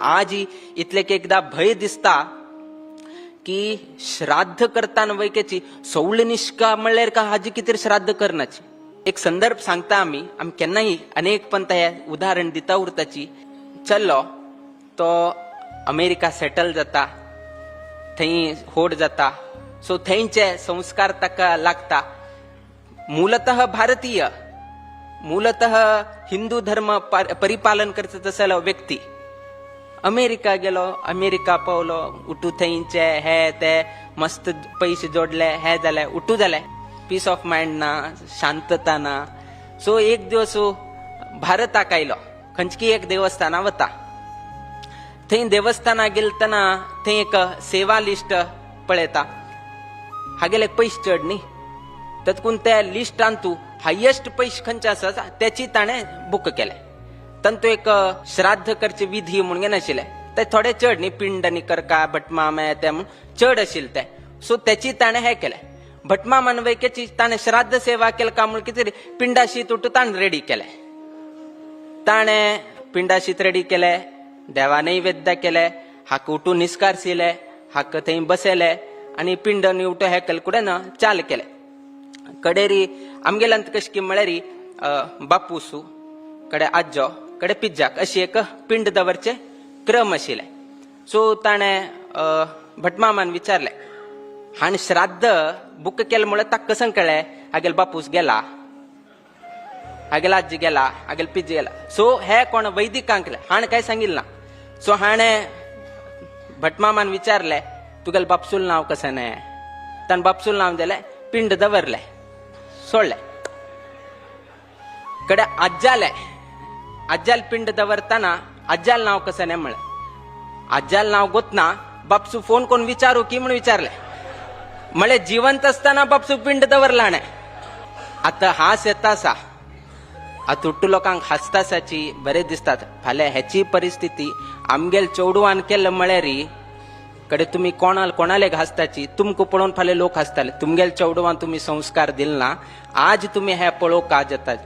आज इतले की एकदा भय दिसता की श्राद्ध करताना वैकेची सौळ निष्का म्हणल्यार का हाजी कितें श्राद्ध करनाची. एक संदर्भ सांगता आम्ही केन्नाही अनेक पंत हे उदाहरण दिता उरताची. चल्लो तो अमेरिका सेटल जाता, थंय होड जाता, सो थंयचे संस्कार ताका लागता. मूलतः भारतीय, मूलतः हिंदू धर्म परिपालन करता तसलो व्यक्ती अमेरिका गेलो, अमेरिका पावलो, उठू थंयचे हे ते मस्त पैसे जोडले, हे जाले उठू जाले, पीस ऑफ माइंड ना, शांतता ना. सो एक दिवस भारताक आयलो, खंयची एक देवस्थाना वता. थंय देवस्थाना गेलतना थंय एक सेवा लिस्ट पळयता. हागेले पयशे चड न्ही, तातूंत त्या लिस्टान तूं हायेस्ट पयशे खंयचे आसा त्याची ताणें बूक केले. तातूंत एक श्राद्ध करचे विधी म्हणून नाशिल्ले, ते थोडे चड न्ही, पिंड आनी करका भटमाम ते म्हूण चड आशिल्ले ते. सो त्याची ताणें हे केले. भटमामान वैकेची ताणें श्राद्ध सेवा केली का म्हूण कितें पिंडाशीत उठू ताणें रेडी केले. ताणें पिंडाशीत रेडी केले, देवा नैवेद्य केले, हाका उठून निस्कारसिले, हाका थंय बसयले आनी पिंड न्ही उठो हे केले कुडेन चाल केले. कडेरी आमगेल्यांत कशें की म्हळ्यार बापूसू कडे आज्जो कडे पिज्जाक अशी एक पिंड दवरचे क्रम आशिल्ले. सो ताणें भटमामान विचारले, हाणें श्राद्ध बूक केले म्हळ्यार ताका कसं कळ्ळें हागेल बापूस गेला, हागेल आजी गेला, हागेल पिज्जी गेला. सो हे कोण वैदिकांक केले, हाणें कांय सांगिल्लें ना. सो हाणें भटमामान विचारले, तुगेल बापसूल नांव कसें न्हय. ताणें बापसूल नांव दिलें, पिंड दवरले, सोडले. कडे आज्जाले, आज्जाल पिंड दवरताना आज्जाल नाव कसं नाही म्हणलं. आज्जाल नाव गोतना बापसू फोन कोण विचारू की म्हणून विचारले. म्हळे जिवंत असताना बापसू पिंड दवरला नाही. आता हास येता सा, आता उट्टू लोकांक हासतासाची बरे दिसतात. फाल्यां ह्याची परिस्थिती आमगेल चौडवान केलं म्हळ्यारी कडे तुम्ही कोणाले हासताची, तुमकां पळोवन फाल्यां लोक हासताले. तुमगेल चौडवान तुम्ही संस्कार दिल ना, आज तुम्ही हे पळोवंक आज येतात.